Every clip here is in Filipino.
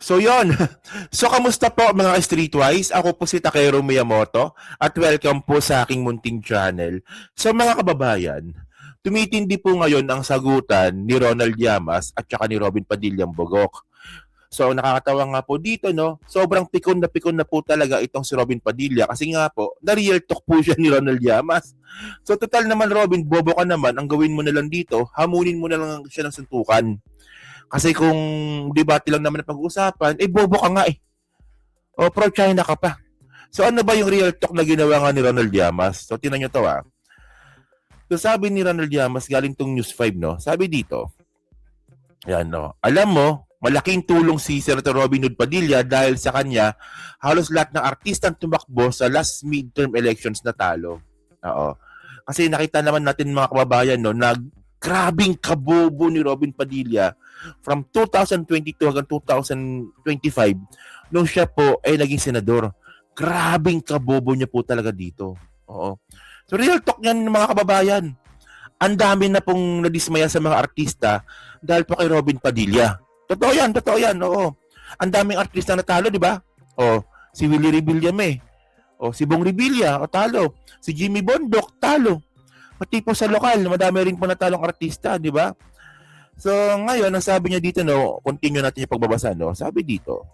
So yon. So kamusta po mga Streetwise? Ako po si Takero Miyamoto at welcome po sa aking munting channel. So mga kababayan, tumitindi po ngayon ang sagutan ni Ronald Llamas at saka ni Robin Padillang Bogok. So nakakatawa nga po dito, no? Sobrang pikon na po talaga itong si Robin Padilla kasi nga po, na-real talk po siya ni Ronald Llamas. So total naman Robin, bobo ka naman, ang gawin mo na lang dito, hamunin mo na lang siya ng suntukan. Kasi kung debate lang naman ang pag-uusapan, bobo ka nga eh. O pro-China ka pa. So ano ba yung real talk na ginawa nga ni Ronald Llamas? So tinan nyo to ah. So sabi ni Ronald Llamas, galing tong News 5, no? Sabi dito, yan no, alam mo, malaking tulong si Senator Robin Hood Padilla dahil sa kanya, halos lahat ng artistang tumakbo sa last midterm elections na talo. Oo. Kasi nakita naman natin mga kababayan, no, na grabing kabobo ni Robin Padilla from 2022 hanggang 2025 nung siya po ay naging senador. Grabing kabobo niya po talaga dito. Oo. So real talk yan mga kababayan. Ang dami na pong nadismaya sa mga artista dahil po kay Robin Padilla. Totoo yan, oo. Ang daming artista na talo, di ba? O, si Willie Revillame, o si Bong Revilla, o talo. Si Jimmy Bondok, talo. Pati po sa lokal, madami rin po natalong artista, di ba? So, ngayon, ang sabi niya dito, no, continue natin yung pagbabasa, no? Sabi dito,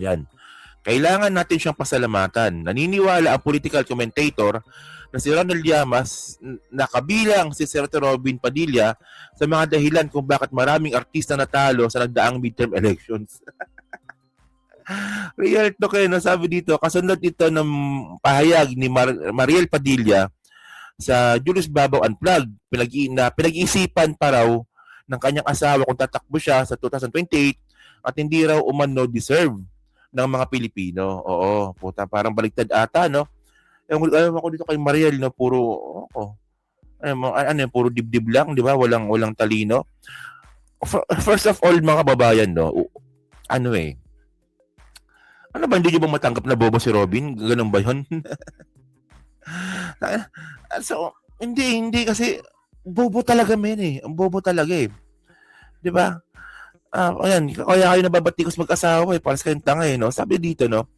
yan, kailangan natin siyang pasalamatan. Naniniwala ang political commentator na si Ronald Llamas na kabilang si Senator Robin Padilla sa mga dahilan kung bakit maraming artista natalo sa nagdaang midterm elections. Real to kayo, no? Sabi dito, kasunod ito ng pahayag ni Mariel Padilla sa Julius Babaw Unplugged, pinag-iisipan pa raw ng kanyang asawa kung tatakbo siya sa 2028 at hindi raw umano deserve ng mga Pilipino. Oo, puta, parang baliktad ata, no? Ewan ko dito kay Mariel, no? Puro, puro dibdib lang, di ba? Walang talino. First of all, mga kababayan, no? Ano ba, hindi nyo ba matanggap na bobo si Robin? Ganun ba yun? So, hindi kasi bobo talaga Ang bobo talaga eh. 'Di ba? Ayan, kaya kayo nababatikos mag-asawa para sa kayong tanga no. Sabi dito no.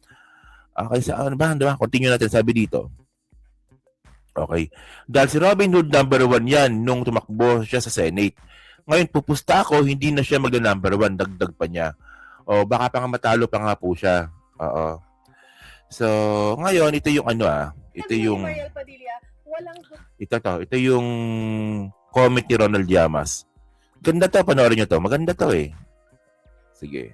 Okay, sa ano ba? Continue natin, sabi dito. Okay. Dahil si Robin Hood number 1 yan nung tumakbo siya sa Senate. Ngayon pupusta ako, hindi na siya number 1, dagdag pa niya. O baka pa nga matalo pa nga po siya. Oo. So, ngayon ito yung ito yung ito yung comment ni Ronald Llamas. Ganda to, panoorin nyo to. Maganda to eh. Sige.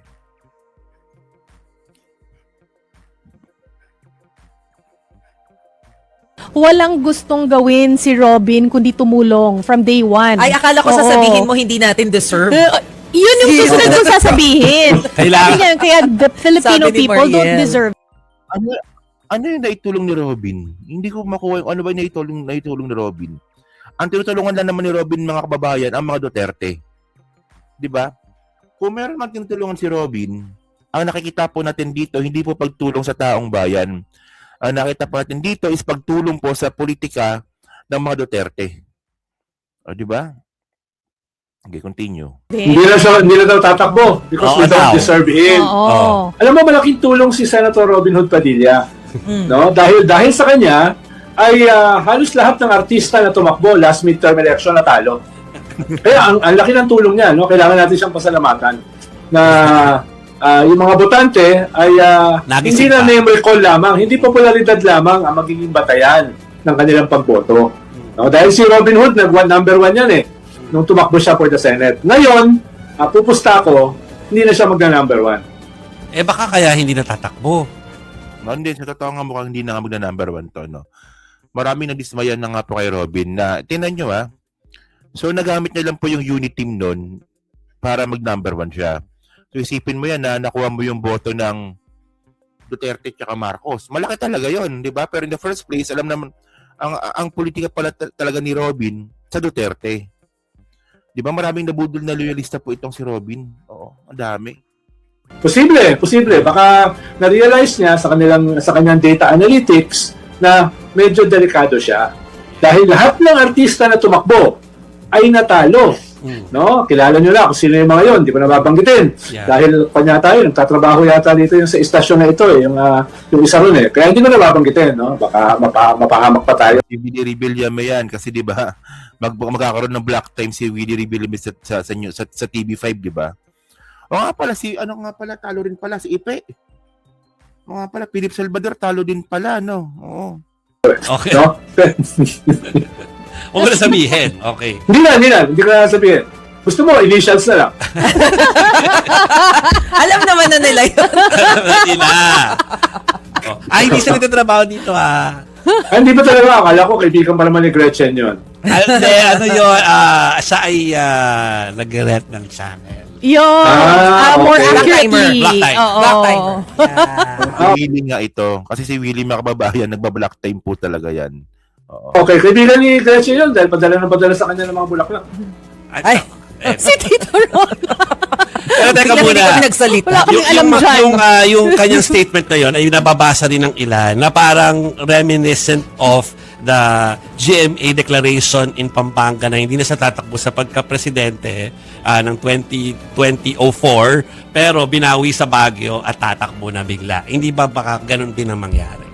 Walang gustong gawin si Robin kundi tumulong from day one. Ay, akala ko sasabihin mo hindi natin deserve. Yun yung susunod kong sasabihin. Kaya the Filipino people don't deserve. Ano yung naitulong ni Robin? Hindi ko makuha yung ano ba yung naitulong ni Robin. Ang tinutulungan lang naman ni Robin, mga kababayan, ang mga Duterte. Di ba? Kung meron man tinutulungan si Robin, ang nakikita po natin dito, hindi po pagtulong sa taong bayan. Ang nakita po natin dito is pagtulong po sa politika ng mga Duterte. O, di ba? Okay, continue. Hindi na daw tatakbo because we don't deserve him. Alam mo, malaking tulong si Senator Robin Hood Padilla. No? Dahil sa kanya, ay halos lahat ng artista na tumakbo last midterm election natalo. Kaya ang laki ng tulong niya, no? Kailangan natin siyang pasalamatan na yung mga botante ay hindi na name recall lamang, hindi popularidad lamang ang magiging batayan ng kanilang pagboto. No? Dahil si Robin Hood, number 1 yan nung tumakbo siya for the Senate. Ngayon, pupusta ako, hindi na siya number 1. Baka kaya hindi natatakbo. Hindi, sa totoo nga mukhang hindi na nga number 1 to, no? Maraming nadismayan na nga po kay Robin na, tingnan nyo so nagamit niya lang po yung unit team nun para number 1 siya. So isipin mo yan na nakuha mo yung boto ng Duterte at Marcos. Malaki talaga yon, di ba? Pero in the first place, alam naman, ang politika pala talaga ni Robin sa Duterte. Di ba maraming nabudol na loyalista po itong si Robin? Oo, ang dami. Posible. Baka na-realize niya sa kanyang data analytics na medyo delikado siya. Dahil lahat ng artista na tumakbo ay natalo No? Kilala nyo na kung sino yung mga yun. Di ko na babanggitin. Yeah. Dahil kanya tayo, nagtatrabaho yata dito yung sa istasyon na ito, yung isa ron eh. Kaya hindi ko na babanggitin, no? Baka mapahamak pa tayo. Si Willie Rebillame yan kasi 'di ba magkakaroon ng black time si Willie Rebillame sa TV5, 'di ba? O nga pala talo rin pala si Ipe. O nga pala Philip Salvador talo din pala, no. Oo. Okay. No? Huwag mo na sabihin. Okay. Hindi ko na sabihin. Gusto mo, initials na lang. Alam naman na nila yun. Hindi na. Oh. Ay, hindi siya nagtatrabaho dito, ah. Hindi ba talaga? Akala ko kaibigan pa naman ni Gretchen yun. Hindi, ano yun, siya ay nag-rent ng channel. Yun. More okay. accurately. Black timer. Oo. Black timer. Si Willie nga ito. Kasi si Willie mga kababayan, nagba-black time po talaga yan. Oo. Okay, kaibigan ni Gretchen yun dahil padala sa kanya ng mga bulaklak. Ay. Si Tito Ron. Pero teka Biglang hindi muna. kami nagsalita. Wala kaming alam dyan. Yung kanyang statement na yun ay nababasa din ng ilan na parang reminiscent of the GMA declaration in Pampanga na hindi na siya tatakbo sa pagka-presidente ng 2004 pero binawi sa Baguio at tatakbo na bigla. Hindi ba baka ganun din ang mangyari?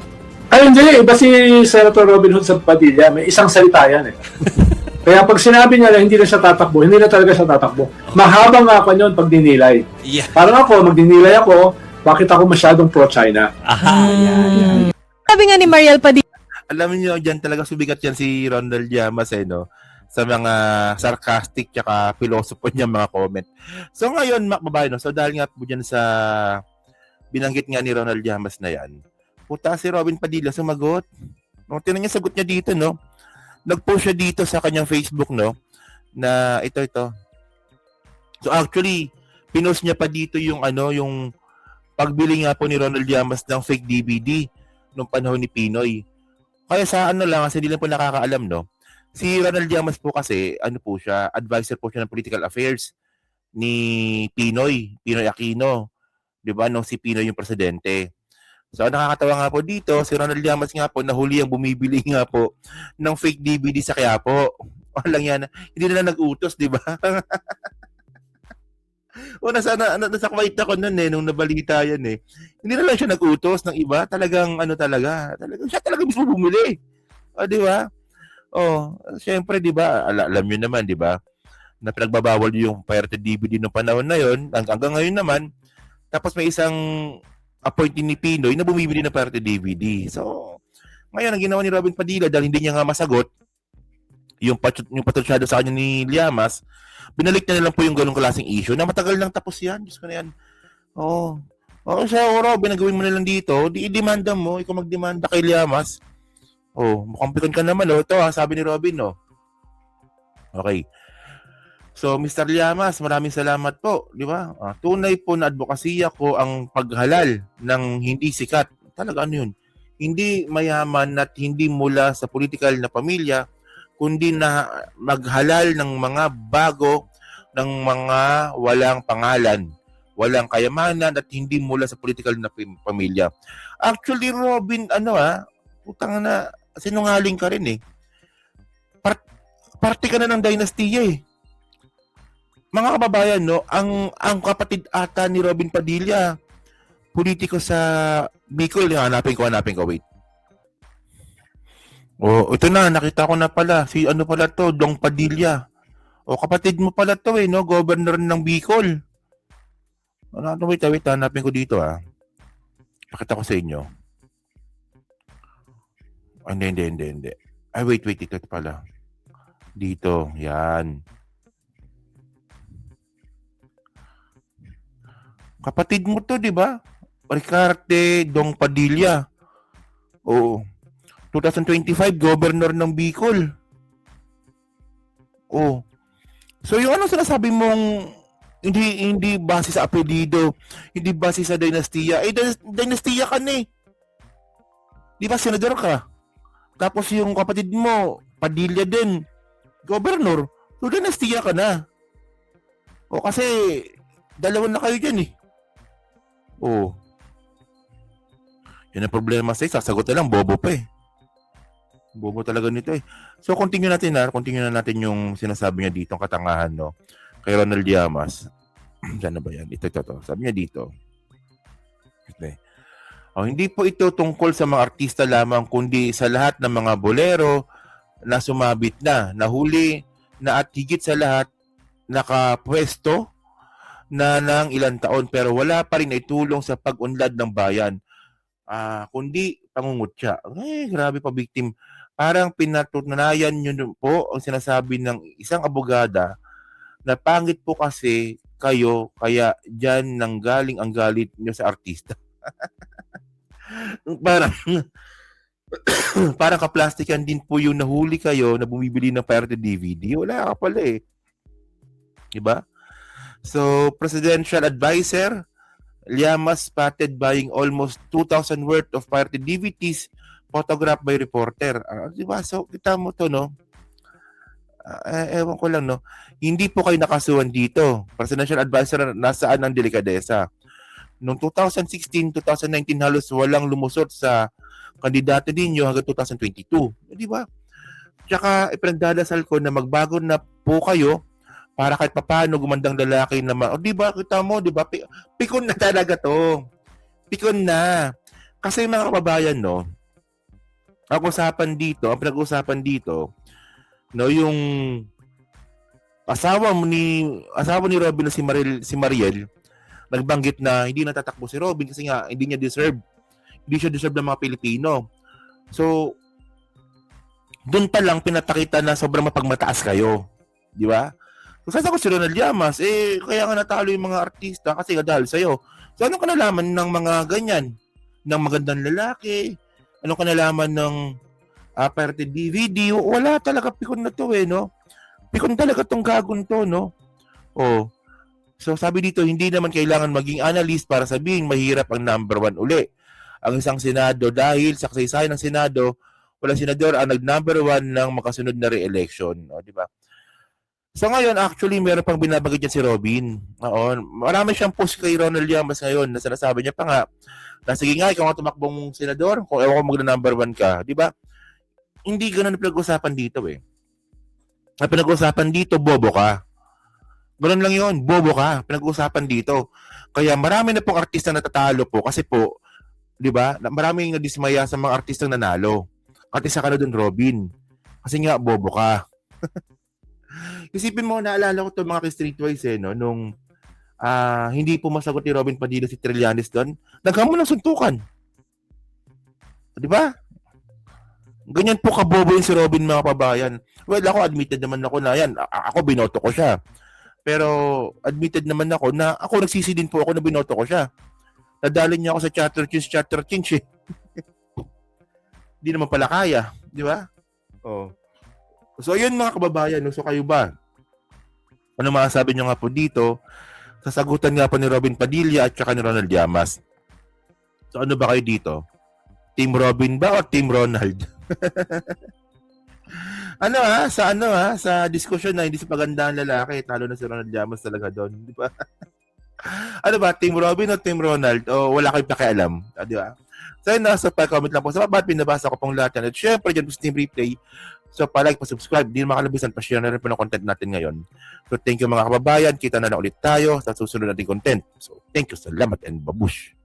Ay, hindi. Iba si Senator Robin Hood sa Padilla. May isang salita yan eh. Kaya pag sinabi niya na hindi na siya tatakbo, hindi na talaga siya tatakbo. Mahabang nga pa yun pag dinilay. Yeah. Parang ako, magdinilay ako, bakit ako masyadong pro-China? Aha. Yeah. Sabi nga ni Mariel Padilla, Alam niyo diyan talaga sumigat yan si Ronald Llamas no sa mga sarcastic tsaka philosopher niya mga comment. So ngayon, makbabayan, no? So dahil nga po dyan sa binanggit nga ni Ronald Llamas na yan, puta si Robin Padilla sumagot. No, tinan niya sagot niya dito, no? Nag-post siya dito sa kanyang Facebook, no? Na ito. So actually, pinost niya pa dito yung yung pagbili nga po ni Ronald Llamas ng fake DVD nung panahon ni Pinoy. Kaya sa lang, kasi hindi lang po nakakaalam, no? Si Ronald Llamas po kasi, po siya, advisor po siya ng political affairs ni Pinoy Aquino. 'Di ba? Nung si Pinoy yung presidente. So, nakakatawa nga po dito, si Ronald Llamas nga po, nahuli ang bumibili nga po ng fake DVD sa Quiapo. Walang yan. Hindi na nag-utos, di ba? O, nasa Kuwait ako nun nung nabalita yan Hindi na lang siya nag-utos ng iba. Talagang, siya talaga mismo bumili. O, di ba? O, syempre, di ba, alam nyo naman, di ba, na pinagbabawal yung pirated DVD noong panahon na yon hanggang ngayon naman. Tapos may isang appointee ni Pinoy na bumibili ng pirated DVD. So, ngayon, ang ginawa ni Robin Padilla dahil hindi niya nga masagot yung patrusyado sa kanya ni Llamas, binalik niya na lang po yung ganong klaseng issue na matagal nang tapos yan. Diyos ko na yan. Oo. Oo, siya, Robin, nagawin mo na lang dito. I-demanda mo. Ikaw magdemanda kay Llamas. Oh, mukhang pikon ka naman, Ito, sabi ni Robin, Okay. So, Mr. Llamas, maraming salamat po, di ba? Tunay po na advokasya ko ang paghalal ng hindi sikat. Talaga yun? Hindi mayaman at hindi mula sa political na pamilya, kundi na maghalal ng mga bago, ng mga walang pangalan, walang kayamanan at hindi mula sa political na pamilya. Actually, Robin, putang na, sinungaling ka rin Parte ka na ng dinastiya Mga kababayan, ang kapatid ata ni Robin Padilla, politiko sa Bicol. Hanapin ko, wait. Oh, ito na, nakita ko na pala. Si pala to, Dong Padilla. O, kapatid mo pala to governor ng Bicol. Wait, hanapin ko dito Pakita ko sa inyo. Hindi. Ay, wait, ito pala. Dito, yan. Kapatid mo to, di ba? Ricarte Dong Padilla. Oo. 2025, governor ng Bicol. Oh. So, yung sinasabi mong hindi base sa apelyido, hindi base sa dinastiya. Dinastiya ka Di ba, senador ka? Tapos yung kapatid mo, Padilla din, governor. So, dinastiya ka na. O, kasi, dalawa na kayo dyan Oh. Yan ang problema sa'yo. Sasagot na lang, bobo pa Bobo talaga nito eh. So, continue natin Continue na natin yung sinasabi niya dito, ang katangahan, no? Kay Ronald Llamas. Saan na ba yan? Ito. Sabi niya dito. Okay. Hindi po ito tungkol sa mga artista lamang, kundi sa lahat ng mga bolero na sumabit na, nahuli na at higit sa lahat, nakapwesto na ng ilang taon pero wala pa rin itulong sa pag-unlad ng bayan. Kundi pangungutya. Grabe pa, victim. Parang pinatunayan nyo po ang sinasabi ng isang abogada na pangit po kasi kayo, kaya dyan nanggaling ang galit nyo sa artista. parang kaplastikan din po yung nahuli kayo na bumibili ng pirated DVD. Wala ka pala eh. Diba? So, presidential advisor, Llamas spotted buying almost 2,000 worth of pirated DVDs photographed by reporter. Diba? So, kita mo to, no? Ewan ko lang, no? Hindi po kayo nakasuhan dito. Presidential advisor, nasaan ang delikadesa? Noong 2016, 2019, halos walang lumusot sa kandidato ninyo hanggang 2022. Di ba? Tsaka, ipinagdadasal ko na magbago na po kayo para kahit papaano gumandang lalaki naman. Di ba? Kita mo, di ba? Pikon na talaga to. Pikon na. Kasi mga kababayan, no? Ang pinag-usapan dito, no, yung asawa ni Robin na si Mariel, nagbanggit na hindi natatakbo si Robin kasi nga hindi siya deserve ng mga Pilipino. So, doon pa lang pinatakita na sobrang mapagmataas kayo. Di ba? So, sasagot si Ronald Llamas, kaya nga natalo yung mga artista kasi nga dahil sa'yo. So, anong kanalaman ng mga ganyan? Ng magandang lalaki? Anong kanalaman ng pirated DVD? Wala talaga, pikon na to no? Pikon talaga tong gagon to, no? So sabi dito, hindi naman kailangan maging analyst para sabihin mahirap ang number 1 uli. Ang isang Senado dahil sa kasaysayan ng Senado, walang senador ang nag-number 1 ng makasunod na re-election. Di ba? So ngayon, actually, meron pang binabagay niya si Robin. Marami siyang post kay Ronald Llamas ngayon na sinasabi niya pa nga, na sige nga, ikaw ang tumakbong senador, kung ewan ko mag-number 1 ka. Di ba? Hindi ganun pinag-usapan dito eh. Ang pinag-usapan dito, bobo ka. Ganun lang yun, bobo ka. Pinag-usapan dito. Kaya marami na pong artista natatalo po kasi po, di ba, maraming nadismaya sa mga artistang nanalo. At isa ka na dun, Robin. Kasi nga, bobo ka. Isipin mo, naalala ko ito mga streetwise no, nung hindi po masagot ni Robin Padilla si Trillanes doon, naghamon ng suntukan. Di ba? Ganyan po kabobo yung si Robin, mga pabayan. Well, ako admitted naman ako na yan. Ako binoto ko siya. Pero admitted naman ako na ako nagsisi din po ako na binoto ko siya. Nadalin niya ako sa chatter change eh. Hindi naman pala kaya. Di ba? So, ayun mga kababayan. So, kayo ba? Ano masasabi nyo nga po dito? Sasagutan nga po ni Robin Padilla at saka ni Ronald Llamas. So, ano ba kayo dito? Team Robin ba o Team Ronald? Sa diskusyon na hindi sa pagandang lalaki, talo na si Ronald Llamas talaga doon, di ba? Ano ba, Team Robin o Team Ronald? O wala kayong pakialam, di ba? So yun na, so pa-comment lang po. Sa baba, pinabasa ko pong lahat yan. At syempre, dyan po sa Team Replay. So pa-like, pa-subscribe, di makalabisan, pa-share na rin po ng content natin ngayon. So thank you mga kababayan, kita na ulit tayo sa susunod nating content. So thank you, salamat and babush!